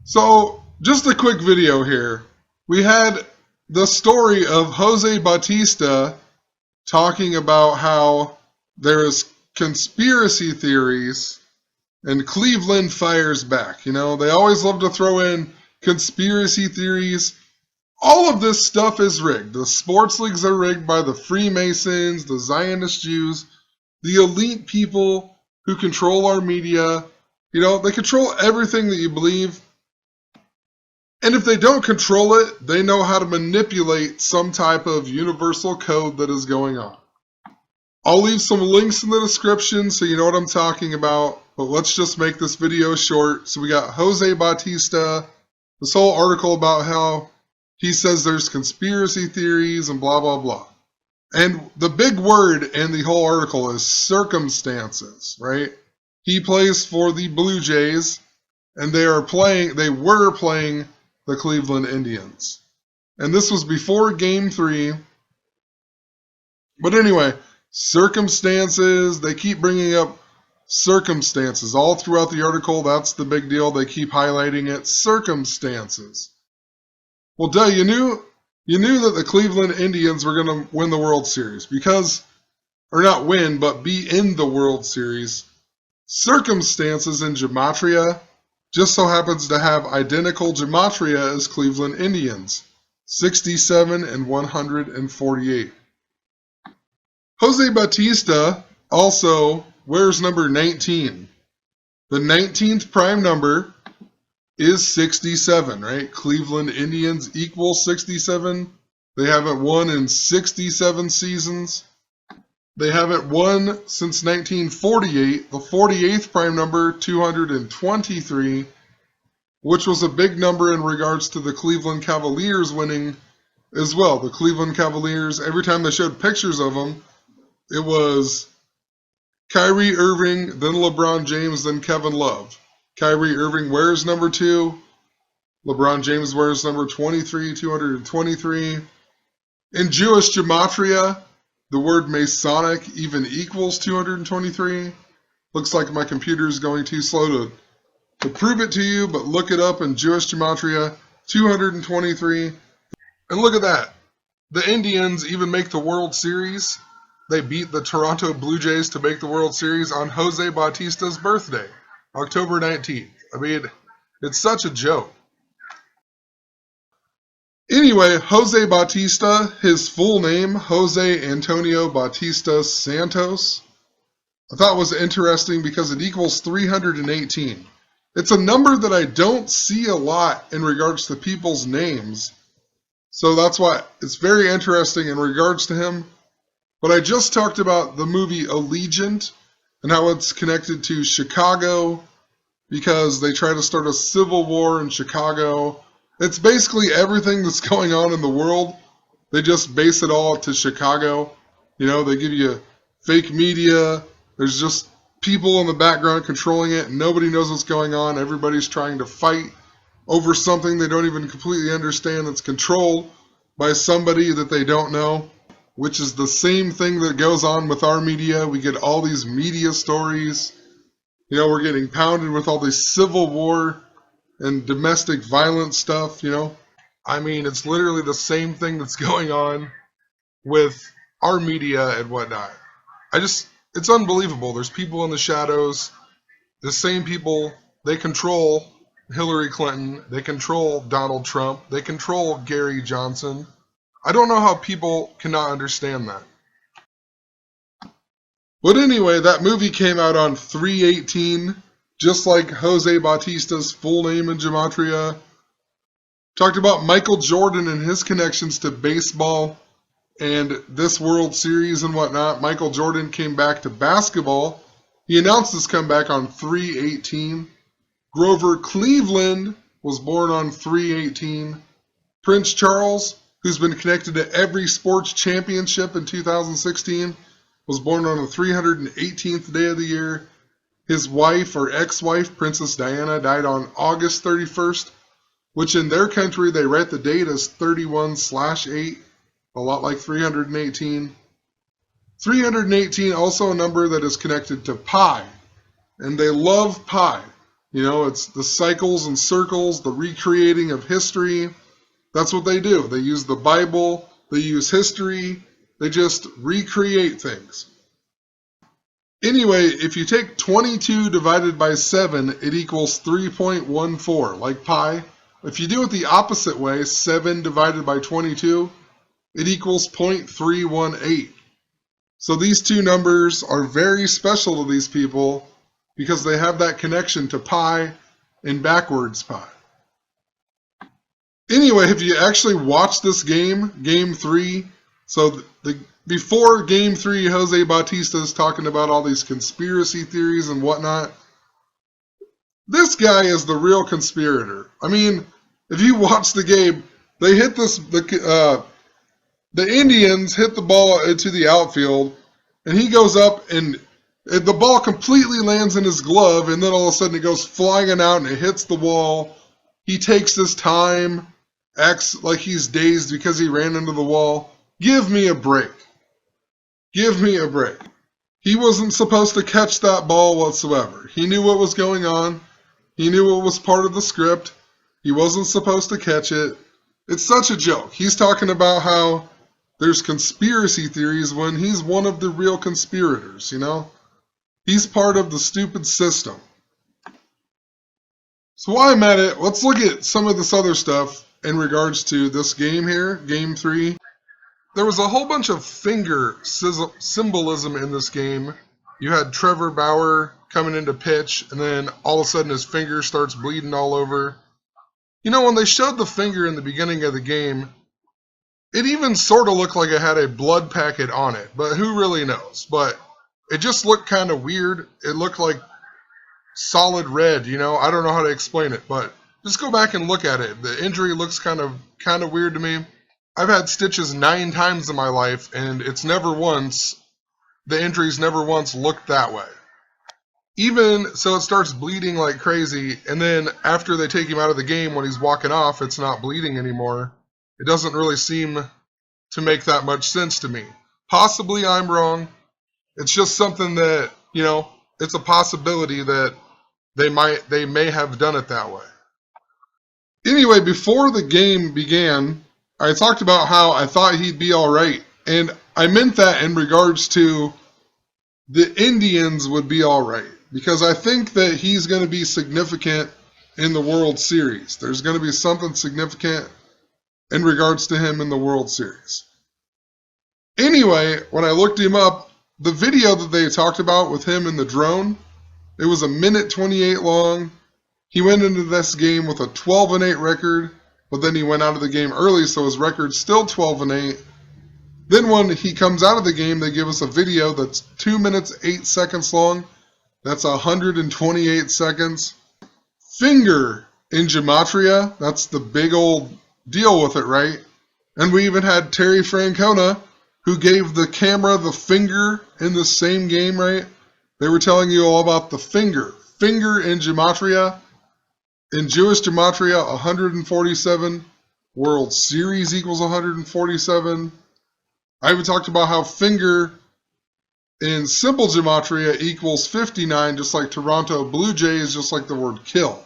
So, just a quick video here. We had the story of Jose Bautista talking about how there's conspiracy theories and Cleveland fires back. You know, they always love to throw in conspiracy theories. All of this stuff is rigged. The sports leagues are rigged by the Freemasons, the Zionist Jews, the elite people who control our media. You know, they control everything that you believe. And if they don't control it, they know how to manipulate some type of universal code that is going on. I'll leave some links in the description so you know what I'm talking about, but let's just make this video short. So we got Jose Bautista, this whole article about how he says there's conspiracy theories and blah, blah, blah. And the big word in the whole article is circumstances, right? He plays for the Blue Jays, and they were playing the Cleveland Indians. And this was before Game 3. But anyway, circumstances, they keep bringing up circumstances all throughout the article. That's the big deal. They keep highlighting it. Circumstances. Well, duh, you knew that the Cleveland Indians were going to win the World Series because, or not win, but be in the World Series. Circumstances in gematria just so happens to have identical gematria as Cleveland Indians, 67 and 148. Jose Bautista also wears number 19. The 19th prime number is 67, right? Cleveland Indians equal 67. They haven't won in 67 seasons. They haven't won since 1948. The 48th prime number, 223, which was a big number in regards to the Cleveland Cavaliers winning as well. The Cleveland Cavaliers, every time they showed pictures of them, it was Kyrie Irving, then LeBron James, then Kevin Love. Kyrie Irving wears number 2. LeBron James wears number 23, 223. In Jewish gematria, the word Masonic even equals 223. Looks like my computer is going too slow to prove it to you, but look it up in Jewish gematria, 223. And look at that. The Indians even make the World Series. They beat the Toronto Blue Jays to make the World Series on Jose Bautista's birthday, October 19th. I mean, it's such a joke. Anyway, Jose Bautista, his full name, Jose Antonio Bautista Santos, I thought was interesting because it equals 318. It's a number that I don't see a lot in regards to people's names. So that's why it's very interesting in regards to him. But I just talked about the movie Allegiant and how it's connected to Chicago because they try to start a civil war in Chicago. It's basically everything that's going on in the world. They just base it all to Chicago. You know, they give you fake media. There's just people in the background controlling it. Nobody knows what's going on. Everybody's trying to fight over something they don't even completely understand that's controlled by somebody that they don't know, which is the same thing that goes on with our media. We get all these media stories. You know, we're getting pounded with all this civil war and domestic violence stuff, you know. I mean, it's literally the same thing that's going on with our media and whatnot. It's unbelievable. There's people in the shadows. The same people, they control Hillary Clinton. They control Donald Trump. They control Gary Johnson. I don't know how people cannot understand that. But anyway, that movie came out on 3/18, just like Jose Bautista's full name in gematria. Talked about Michael Jordan and his connections to baseball and this World Series and whatnot. Michael Jordan came back to basketball. He announced his comeback on 3/18. Grover Cleveland was born on 3/18. Prince Charles, who's been connected to every sports championship in 2016, was born on the 318th day of the year. His wife or ex-wife, Princess Diana, died on August 31st, which in their country they write the date as 31/8, a lot like 318. 318, also a number that is connected to pi, and they love pi. You know, it's the cycles and circles, the recreating of history. That's what they do. They use the Bible, they use history, they just recreate things. Anyway, if you take 22 divided by 7, it equals 3.14, like pi. If you do it the opposite way, 7 divided by 22, it equals 0.318. So these two numbers are very special to these people because they have that connection to pi and backwards pi. Anyway, if you actually watch this game, Game 3, so before Game 3, Jose Bautista is talking about all these conspiracy theories and whatnot. This guy is the real conspirator. I mean, if you watch the game, they hit the Indians hit the ball into the outfield, and he goes up and the ball completely lands in his glove, and then all of a sudden it goes flying out and it hits the wall. He takes his time, acts like he's dazed because he ran into the wall. Give me a break. Give me a break. He wasn't supposed to catch that ball whatsoever. He knew what was going on. He knew what was part of the script. He wasn't supposed to catch it. It's such a joke. He's talking about how there's conspiracy theories when he's one of the real conspirators, you know? He's part of the stupid system. So while I'm at it, let's look at some of this other stuff in regards to this game here, Game 3. There was a whole bunch of finger symbolism in this game. You had Trevor Bauer coming into pitch, and then all of a sudden his finger starts bleeding all over. You know, when they showed the finger in the beginning of the game, it even sort of looked like it had a blood packet on it, but who really knows? But it just looked kind of weird. It looked like solid red, you know? I don't know how to explain it, but just go back and look at it. The injury looks kind of weird to me. I've had stitches 9 times in my life, and the injuries never once looked that way. Even so, it starts bleeding like crazy, and then after they take him out of the game, when he's walking off, it's not bleeding anymore. It doesn't really seem to make that much sense to me. Possibly I'm wrong. It's just something that, you know, it's a possibility that they may have done it that way. Anyway, before the game began, I talked about how I thought he'd be all right, and I meant that in regards to the Indians would be all right, because I think that he's going to be significant in the World Series. There's going to be something significant in regards to him in the World Series. Anyway, when I looked him up, the video that they talked about with him in the drone, it was 1:28 long. He went into this game with a 12-8 record, but then he went out of the game early, so his record's still 12-8. Then when he comes out of the game, they give us a video that's 2 minutes 8 seconds long. That's 128 seconds. Finger in gematria, that's the big old deal with it, right? And we even had Terry Francona, who gave the camera the finger in the same game, right? They were telling you all about the finger. Finger in gematria. In Jewish gematria, 147. World Series equals 147. I even talked about how finger in simple gematria equals 59, just like Toronto Blue Jays, just like the word kill.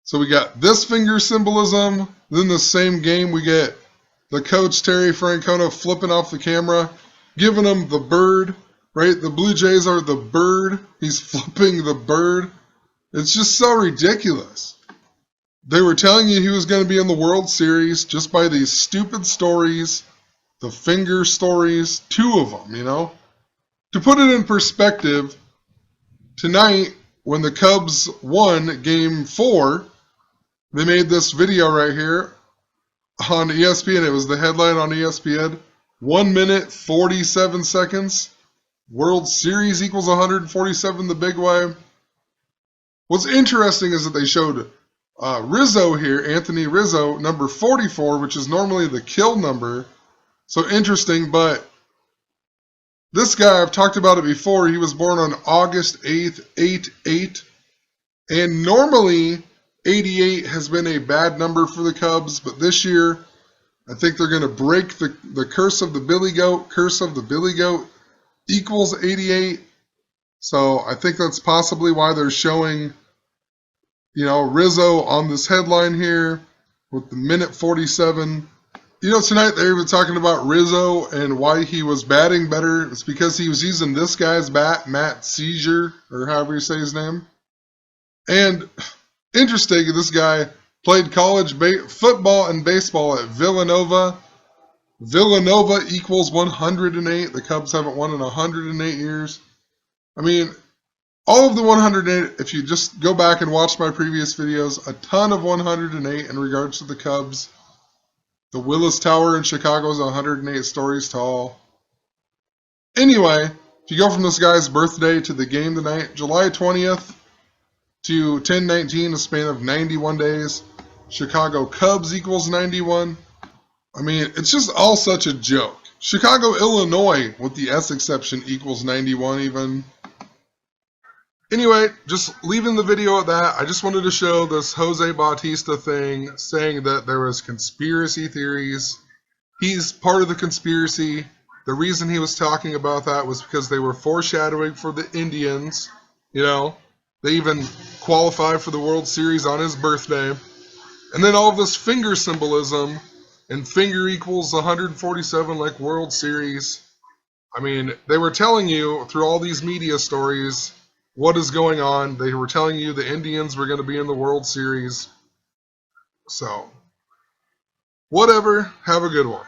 So we got this finger symbolism. Then the same game, we get the coach, Terry Francona, flipping off the camera, giving him the bird, right? The Blue Jays are the bird. He's flipping the bird. It's just so ridiculous. They were telling you he was going to be in the World Series just by these stupid stories, the finger stories, 2 of them, you know? To put it in perspective, tonight, when the Cubs won Game 4, they made this video right here on ESPN. It was the headline on ESPN. 1 minute, 47 seconds. World Series equals 147 the big way. What's interesting is that they showed Rizzo here, Anthony Rizzo, number 44, which is normally the kill number. So interesting, but this guy, I've talked about it before, he was born on August 8th, 8-8. And normally, 88 has been a bad number for the Cubs, but this year, I think they're going to break the curse of the Billy Goat. Curse of the Billy Goat equals 88. So I think that's possibly why they're showing, Rizzo on this headline here with the minute 47. Tonight they were talking about Rizzo and why he was batting better. It's because he was using this guy's bat, Matt Seizure, or however you say his name. And interesting, this guy played college football and baseball at Villanova. Villanova equals 108. The Cubs haven't won in 108 years. I mean, all of the 108, if you just go back and watch my previous videos, a ton of 108 in regards to the Cubs. The Willis Tower in Chicago is 108 stories tall. Anyway, if you go from this guy's birthday to the game tonight, July 20th to 10/19, a span of 91 days. Chicago Cubs equals 91. I mean, it's just all such a joke. Chicago, Illinois, with the S exception, equals 91 even. Anyway, just leaving the video at that, I just wanted to show this Jose Bautista thing, saying that there was conspiracy theories. He's part of the conspiracy. The reason he was talking about that was because they were foreshadowing for the Indians. They even qualified for the World Series on his birthday. And then all this finger symbolism, and finger equals 147 like World Series. I mean, they were telling you through all these media stories what is going on. They were telling you the Indians were going to be in the World Series. So, whatever. Have a good one.